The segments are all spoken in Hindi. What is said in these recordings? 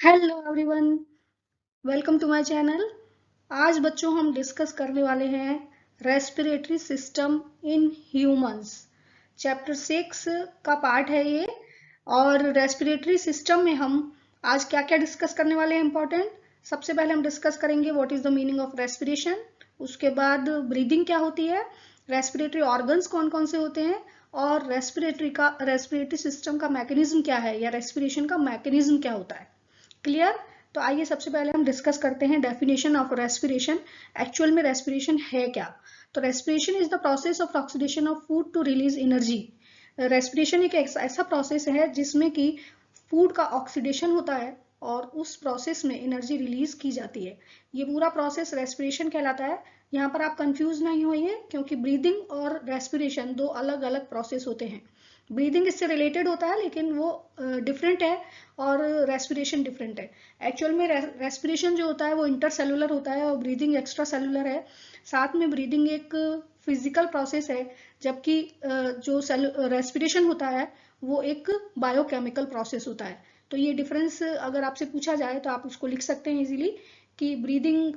Hello everyone, welcome to my channel. आज बच्चों हम डिस्कस करने वाले हैं respiratory system in humans. Chapter 6 का पार्ट है ये। और रेस्पिरेटरी सिस्टम में हम आज क्या क्या डिस्कस करने वाले हैं इम्पोर्टेंट। सबसे पहले हम डिस्कस करेंगे what is the meaning of respiration. उसके बाद ब्रीदिंग क्या होती है, रेस्पिरेटरी ऑर्गन्स कौन कौन से होते हैं, और रेस्पिरेटरी सिस्टम का मैकेनिज्म क्या है या रेस्पिरेशन का मैकेनिज्म क्या होता है। क्लियर। तो आइए सबसे पहले हम डिस्कस करते हैं डेफिनेशन ऑफ रेस्पिरेशन। एक्चुअल में रेस्पिरेशन है क्या। तो respiration is the process of oxidation of food to release energy. Respiration एक ऐसा प्रोसेस है जिसमें कि फूड का ऑक्सीडेशन होता है और उस प्रोसेस में एनर्जी रिलीज की जाती है। ये पूरा प्रोसेस रेस्पिरेशन कहलाता है। यहाँ पर आप कंफ्यूज नहीं होइए क्योंकि ब्रीदिंग और रेस्पिरेशन दो अलग अलग प्रोसेस होते हैं। ब्रीदिंग इससे रिलेटेड होता है लेकिन वो डिफरेंट है और रेस्पिरेशन डिफरेंट है। एक्चुअल में रेस्पिरेशन जो होता है वो इंटरसेलुलर होता है और ब्रीदिंग एक्स्ट्रा सेलुलर है। साथ में ब्रीदिंग एक फिजिकल प्रोसेस है, जबकि जो रेस्पिरेशन होता है वो एक बायोकेमिकल प्रोसेस होता है। तो ये डिफरेंस अगर आपसे पूछा जाए तो आप उसको लिख सकते हैं इजीली कि ब्रीदिंग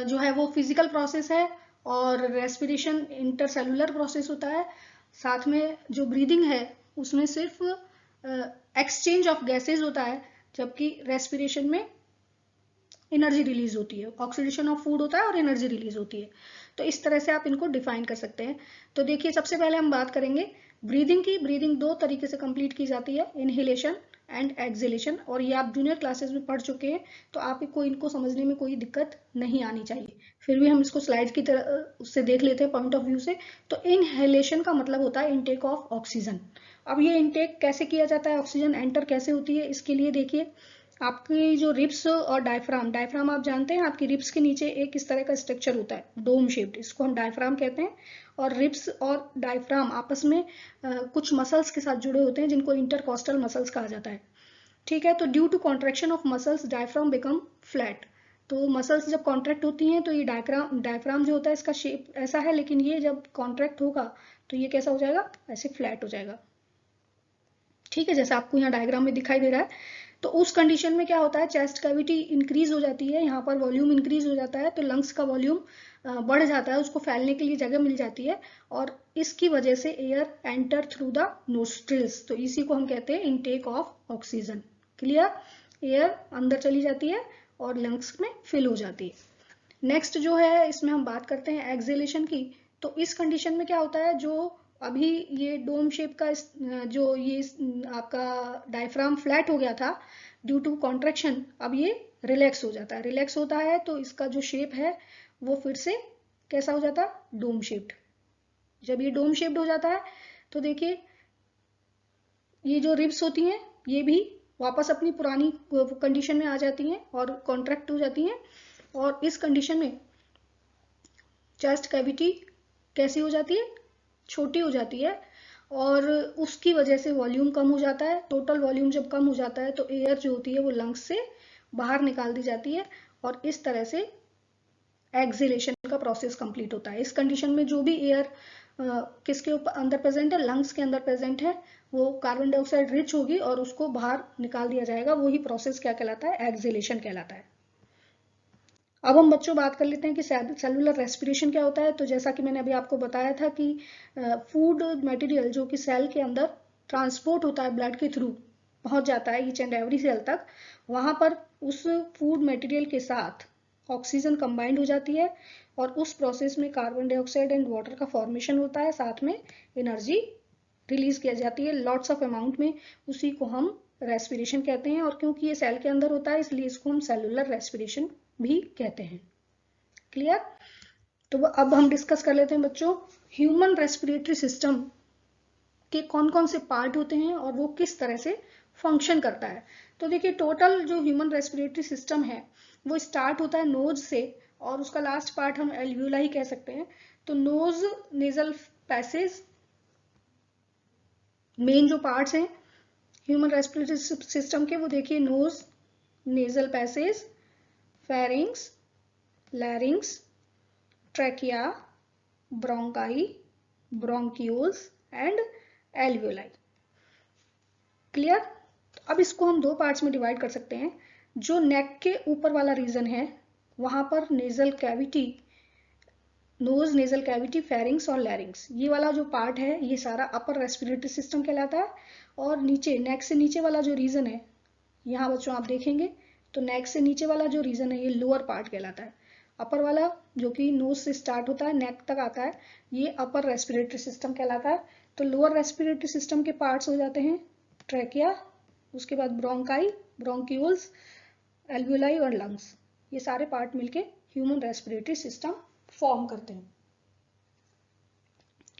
जो है वो फिजिकल प्रोसेस है और रेस्पिरेशन इंटरसेलुलर प्रोसेस होता है। साथ में जो ब्रीदिंग है उसमें सिर्फ एक्सचेंज ऑफ गैसेज होता है, जबकि रेस्पिरेशन में एनर्जी रिलीज होती है, ऑक्सीडेशन ऑफ फूड होता है और एनर्जी रिलीज होती है। तो इस तरह से आप इनको डिफाइन कर सकते हैं। तो देखिए सबसे पहले हम बात करेंगे ब्रीदिंग की। ब्रीदिंग दो तरीके से कंप्लीट की जाती है, इनहेलेशन एंड एक्सहेलेशन, और ये आप जूनियर क्लासेस में पढ़ चुके हैं तो आपको इनको समझने में कोई दिक्कत नहीं आनी चाहिए। फिर भी हम इसको स्लाइड की तरह उससे देख लेते हैं पॉइंट ऑफ व्यू से। तो इनहेलेशन का मतलब होता है इनटेक ऑफ ऑक्सीजन। अब ये इनटेक कैसे किया जाता है, ऑक्सीजन एंटर कैसे होती है, इसके लिए देखिए आपकी जो रिब्स और डायफ्राम, डायफ्राम आप जानते हैं आपकी रिब्स के नीचे एक इस तरह का स्ट्रक्चर होता है डोम शेप्ड, इसको हम डायफ्राम कहते हैं। और रिब्स और डायफ्राम आपस में कुछ मसल्स के साथ जुड़े होते हैं जिनको इंटरकॉस्टल मसल्स कहा जाता है। ठीक है। तो due to contraction of muscles diaphragm become flat. तो मसल्स जब कॉन्ट्रैक्ट होती हैं तो ये डायफ्राम जो होता है इसका शेप ऐसा है, लेकिन ये जब कॉन्ट्रैक्ट होगा तो ये कैसा हो जाएगा, ऐसे फ्लैट हो जाएगा। ठीक है, जैसे आपको यहाँ डायग्राम में दिखाई दे रहा है। तो उस कंडीशन में क्या होता है, चेस्ट कैविटी इंक्रीज हो जाती है, यहाँ पर वॉल्यूम इंक्रीज हो जाता है तो लंग्स का वॉल्यूम बढ़ जाता है, उसको फैलने के लिए जगह मिल जाती है और इसकी वजह से air enter through the nostrils. तो इसी को हम कहते हैं intake of oxygen. Clear. Air अंदर चली जाती है और लंग्स में फिल हो जाती है। नेक्स्ट जो है इसमें हम बात करते हैं एक्सेलेशन की। तो इस कंडीशन में क्या होता है, जो अभी ये डोम शेप का जो ये आपका डायफ्राम फ्लैट हो गया था ड्यू टू कॉन्ट्रैक्शन, अब ये रिलैक्स हो जाता है। रिलैक्स होता है तो इसका जो शेप है वो फिर से कैसा हो जाता है, डोम शेप्ड। जब ये डोम शेप्ड हो जाता है तो देखिए ये जो रिब्स होती हैं ये भी वापस अपनी पुरानी कंडीशन में आ जाती हैं और कॉन्ट्रैक्ट हो जाती हैं। और इस कंडीशन में चेस्ट कैविटी कैसी हो जाती है, छोटी हो जाती है और उसकी वजह से वॉल्यूम कम हो जाता है। टोटल वॉल्यूम जब कम हो जाता है तो एयर जो होती है वो लंग्स से बाहर निकाल दी जाती है और इस तरह से एक्सेलेशन का प्रोसेस कंप्लीट होता है। इस कंडीशन में जो भी एयर किसके ऊपर अंदर प्रेजेंट है, लंग्स के अंदर प्रेजेंट है, वो कार्बन डाइऑक्साइड रिच होगी और उसको बाहर निकाल दिया जाएगा। वही प्रोसेस क्या कहलाता है, एक्सेलेशन कहलाता है। अब हम बच्चों बात कर लेते हैं कि सेलुलर रेस्पिरेशन क्या होता है। तो जैसा कि मैंने अभी आपको बताया था कि फूड मटेरियल जो कि सेल के अंदर ट्रांसपोर्ट होता है, ब्लड के थ्रू पहुंच जाता है ईच एंड एवरी सेल तक, वहां पर उस फूड मटेरियल के साथ ऑक्सीजन कंबाइंड हो जाती है और उस प्रोसेस में कार्बन डाइऑक्साइड एंड वाटर का फॉर्मेशन होता है, साथ में एनर्जी रिलीज किया जाती है लॉट्स ऑफ अमाउंट में। उसी को हम रेस्पिरेशन कहते हैं और क्योंकि ये सेल के अंदर होता है इसलिए इसको हम सेलुलर रेस्पिरेशन भी कहते हैं। क्लियर। तो अब हम डिस्कस कर लेते हैं बच्चों ह्यूमन रेस्पिरेटरी सिस्टम के कौन कौन से पार्ट होते हैं और वो किस तरह से फंक्शन करता है। तो देखिए टोटल जो ह्यूमन रेस्पिरेटरी सिस्टम है वो स्टार्ट होता है नोज से और उसका लास्ट पार्ट हम एल्वियोला ही कह सकते हैं। तो नोज, नेजल पैसेज, मेन जो पार्ट्स हैं ह्यूमन रेस्पिरेटरी सिस्टम के वो देखिए nose, nasal passage, pharynx, larynx, trachea, bronchi, bronchioles and alveoli. Clear. अब इसको हम दो पार्ट्स में डिवाइड कर सकते हैं। जो नेक के ऊपर वाला रीजन है वहां पर nasal cavity, nose, nasal cavity, pharynx और लैरिंग्स, ये वाला जो पार्ट है ये सारा अपर रेस्पिरेटरी सिस्टम कहलाता है। और नीचे, नेक से नीचे वाला जो रीजन है, यहाँ बच्चों आप देखेंगे तो नेक से नीचे वाला जो रीजन है ये लोअर पार्ट कहलाता है। अपर वाला जो कि नोज से स्टार्ट होता है नेक तक आता है, ये अपर रेस्पिरेटरी सिस्टम कहलाता है। तो लोअर रेस्पिरेटरी सिस्टम के पार्ट्स हो जाते हैं ट्रैकिया, उसके बाद ब्रोंकाई, ब्रोंक्यूल्स, एल्वियोलाई और लंग्स। ये सारे पार्ट मिलके ह्यूमन रेस्पिरेटरी सिस्टम फॉर्म करते हैं।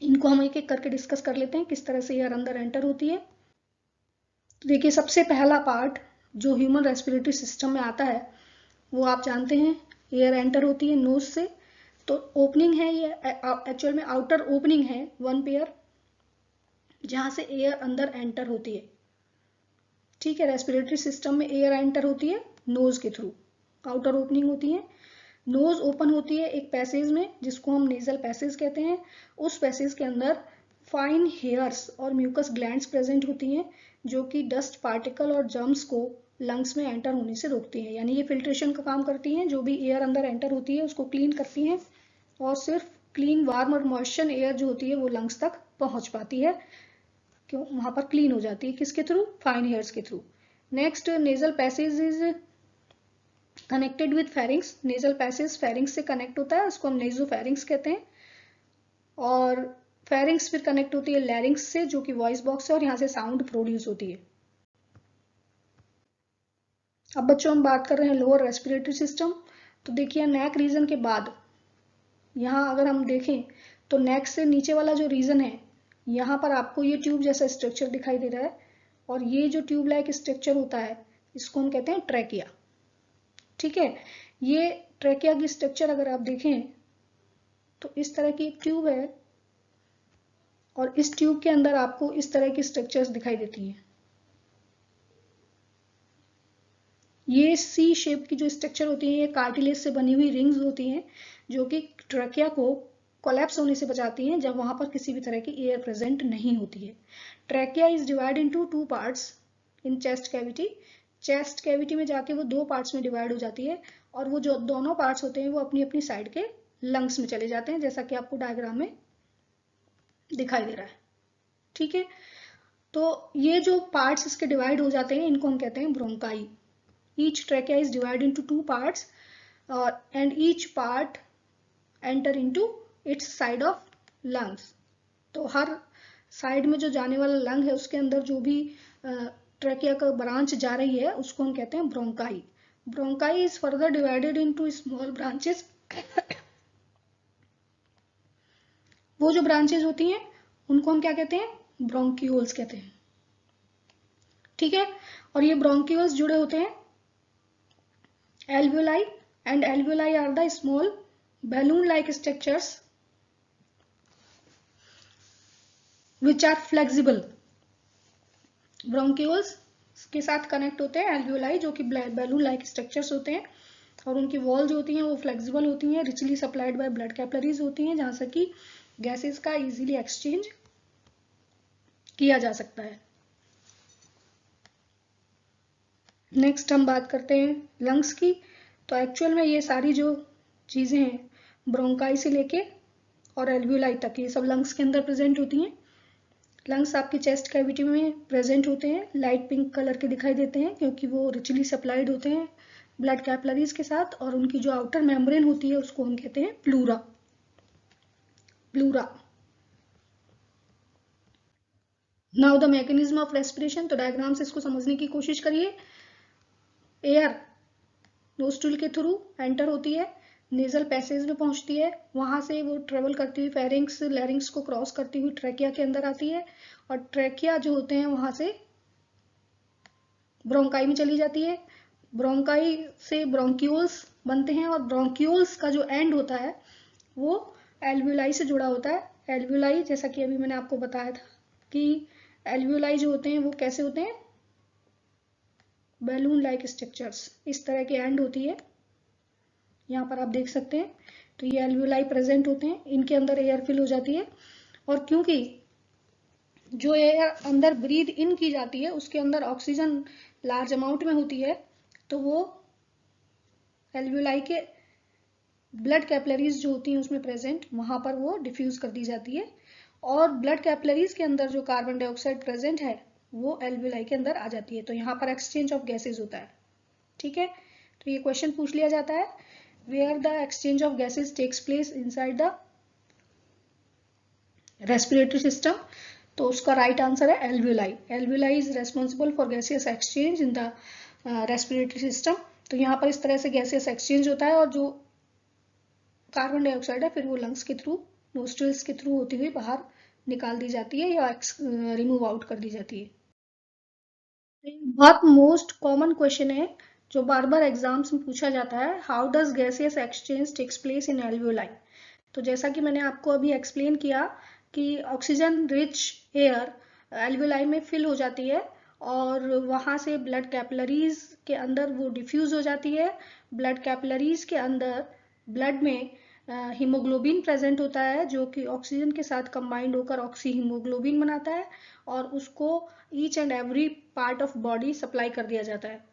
इनको हम एक एक करके डिस्कस कर लेते हैं किस तरह से एयर अंदर एंटर होती है। तो देखिए, सबसे पहला पार्ट जो ह्यूमन रेस्पिरेटरी सिस्टम में आता है वो आप जानते हैं, एयर एंटर होती है नोज से। तो ओपनिंग है ये, एक्चुअल में आउटर ओपनिंग है वन पेयर, जहां से एयर अंदर एंटर होती है। ठीक है, रेस्पिरेटरी सिस्टम में एयर एंटर होती है नोज के थ्रू, आउटर ओपनिंग होती है। नोज ओपन होती है एक पैसेज में जिसको हम नेजल पैसेज कहते हैं। उस पैसेज के अंदर फाइन हेयर्स और म्यूकस ग्लैंड्स प्रेजेंट होती हैं जो कि डस्ट पार्टिकल और जर्म्स को लंग्स में एंटर होने से रोकती हैं। यानी ये फिल्ट्रेशन का काम करती हैं, जो भी एयर अंदर एंटर होती है उसको क्लीन करती हैं और सिर्फ क्लीन, वार्म और मॉइस्चर एयर जो होती है वो लंग्स तक पहुंच पाती है। क्यों? वहां पर क्लीन हो जाती है, किसके थ्रू? फाइन हेयर्स के through. Next, nasal passage is connected with pharynx. Nasal passage pharynx से कनेक्ट होता है, उसको हम नेजोफेरिंग्स कहते हैं। और फेरिंग्स फिर कनेक्ट होती है लैरिंग्स से, जो कि वॉइस बॉक्स है, और यहाँ से साउंड प्रोड्यूस होती है। अब बच्चों हम बात कर रहे हैं लोअर रेस्पिरेटरी सिस्टम। तो देखिए, नेक रीजन के बाद यहाँ अगर हम देखें तो नेक से नीचे वाला जो रीजन है, यहाँ पर आपको ये ट्यूब जैसा स्ट्रक्चर दिखाई दे रहा है। और ये जो ट्यूब लाइक स्ट्रक्चर होता है इसको हम कहते हैं ट्रैकिया। ठीक है, ये ट्रैकिया की स्ट्रक्चर अगर आप देखें तो इस तरह की एक ट्यूब है और इस ट्यूब के अंदर आपको इस तरह की स्ट्रक्चर्स दिखाई देती हैं। ये सी शेप की जो स्ट्रक्चर होती है ये कार्टिलेज से बनी हुई रिंग्स होती हैं जो कि ट्रैकिया को कोलैप्स होने से बचाती हैं जब वहां पर किसी भी तरह की एयर प्रेजेंट नहीं होती है। Trachea is divide into two parts in chest cavity. Chest cavity में जाके वो दो पार्ट्स में डिवाइड हो जाती है और वो जो दोनों पार्ट्स होते हैं वो अपनी अपनी साइड के लंग्स में चले जाते हैं, जैसा कि आपको डायग्राम में दिखाई दे रहा है। ठीक है, तो ये जो पार्ट्स इसके डिवाइड हो जाते हैं इनको हम कहते हैं bronchi. Each trachea is divided into two parts and each part enter into its side of lungs. तो हर साइड में जो जाने वाला लंग है उसके अंदर जो भी ट्रैकिया का ब्रांच जा रही है उसको हम कहते हैं bronchi. Bronchi is further divided into small branches. वो जो ब्रांचेस होती हैं उनको हम क्या कहते हैं? ब्रोंक्यूल्स कहते हैं। ठीक है, और ये ब्रोंक्यूल्स जुड़े होते हैं alveoli, and alveoli are the small balloon like structures which are flexible. bronchioles के साथ कनेक्ट होते हैं alveoli जो कि बैलून लाइक स्ट्रक्चर्स होते हैं और उनकी वॉल जो होती हैं वो फ्लेक्सिबल होती हैं, richly supplied by blood capillaries होती हैं जहां से कि गैसेस का इजीली एक्सचेंज किया जा सकता है। नेक्स्ट हम बात करते हैं लंग्स की। तो एक्चुअल में ये सारी जो चीजें हैं ब्रोंकाई से लेके और एल्वियोलाई तक ये सब लंग्स के अंदर प्रेजेंट होती हैं। लंग्स आपकी चेस्ट कैविटी में प्रेजेंट होते हैं, लाइट पिंक कलर के दिखाई देते हैं क्योंकि वो रिचली सप्लाइड होते हैं ब्लड कैपिलरीज के साथ, और उनकी जो आउटर मेम्ब्रेन होती है उसको हम कहते हैं pleura. Pleura. Now the mechanism of respiration. तो डायग्राम से इसको समझने की कोशिश करिए। एयर नोस्ट्रिल के थ्रू एंटर होती है, नेजल पैसेज में पहुंचती है, वहां से वो ट्रेवल करती हुई फेरिंग्स लैरिंग्स को क्रॉस करती हुई ट्रैकिया के अंदर आती है और ट्रैकिया जो होते हैं वहां से ब्रोंकाई में चली जाती है। ब्रोंकाई से ब्रोंक्यूल्स बनते हैं और ब्रोंक्यूल्स का जो एंड होता है वो एल्वियोलाई से जुड़ा होता है। एल्वियोलाई, जैसा कि अभी मैंने आपको बताया था कि एल्वियोलाई जो होते हैं वो कैसे होते हैं? बैलून लाइक स्ट्रक्चर्स, इस तरह की एंड होती है, यहाँ पर आप देख सकते हैं। तो ये एल्वियोलाई प्रेजेंट होते हैं, इनके अंदर एयर फिल हो जाती है और क्योंकि जो एयर अंदर ब्रीद इन की जाती है उसके अंदर ऑक्सीजन लार्ज अमाउंट में होती है, तो वो एल्वियोलाई के ब्लड कैपिलरीज जो होती हैं उसमें प्रेजेंट, वहां पर वो डिफ्यूज कर दी जाती है। और ब्लड कैपिलरीज के अंदर जो कार्बन डाइऑक्साइड प्रेजेंट है वो एल्वियोलाई के अंदर आ जाती है। तो यहाँ पर एक्सचेंज ऑफ गैसेज होता है। ठीक है, तो ये क्वेश्चन पूछ लिया जाता है, where the exchange of gases takes place inside the respiratory system. तो उसका राइट आंसर है alveoli. Alveoli is responsible for gaseous exchange in the respiratory system. तो यहाँ पर इस तरह से गैसियस एक्सचेंज होता है और जो कार्बन डाइऑक्साइड है फिर वो लंग्स के थ्रू, नोस्ट्रिल्स के थ्रू होती हुई बाहर निकाल दी जाती है या रिमूव आउट कर दी जाती है। बहुत मोस्ट कॉमन क्वेश्चन है जो बार बार एग्जाम्स में पूछा जाता है, how does gaseous exchange takes place in alveoli. तो जैसा कि मैंने आपको अभी एक्सप्लेन किया कि ऑक्सीजन रिच एयर एल्वियोलाई में फिल हो जाती है और वहां से ब्लड कैपिलरीज के अंदर वो डिफ्यूज हो जाती है। ब्लड कैपिलरीज के अंदर ब्लड में हीमोग्लोबिन प्रेजेंट होता है जो कि ऑक्सीजन के साथ कंबाइंड होकर ऑक्सी हीमोग्लोबिन बनाता है और उसको each and every part of body supply कर दिया जाता है।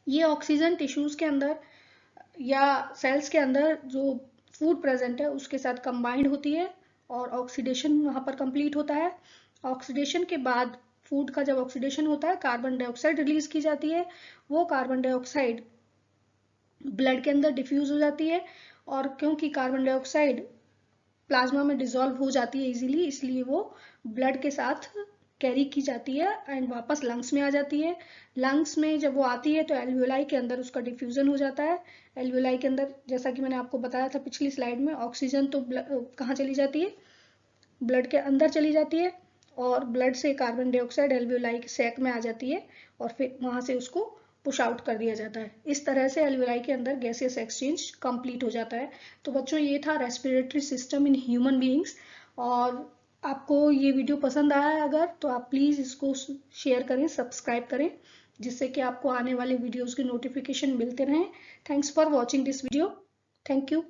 ये ऑक्सीजन टिश्यूज के अंदर या सेल्स के अंदर जो फूड प्रेजेंट है उसके साथ कंबाइंड होती है और ऑक्सीडेशन वहां पर कंप्लीट होता है। ऑक्सीडेशन के बाद फूड का जब ऑक्सीडेशन होता है कार्बन डाइऑक्साइड रिलीज की जाती है। वो कार्बन डाइऑक्साइड ब्लड के अंदर डिफ्यूज हो जाती है और क्योंकि कार्बन डाइऑक्साइड प्लाज्मा में डिसॉल्व हो जाती है इजीली, इसलिए वो ब्लड के साथ कैरी की जाती है एंड वापस लंग्स में आ जाती है। लंग्स में जब वो आती है तो एल्वियोलाई के अंदर उसका डिफ्यूजन हो जाता है। एल्वियोलाई के अंदर जैसा कि मैंने आपको बताया था पिछली स्लाइड में, ऑक्सीजन तो कहाँ चली जाती है, ब्लड के अंदर चली जाती है और ब्लड से कार्बन डाइऑक्साइड एल्वियोलाई के सैक में आ जाती है और फिर वहां से उसको पुश आउट कर दिया जाता है। इस तरह से एल्वियोलाई के अंदर गैसियस एक्सचेंज कंप्लीट हो जाता है। तो बच्चों ये था respiratory system in human beings. और आपको ये वीडियो पसंद आया अगर तो आप प्लीज़ इसको शेयर करें, सब्सक्राइब करें, जिससे कि आपको आने वाले वीडियोस के नोटिफिकेशन मिलते रहें। Thanks for watching this video. Thank you.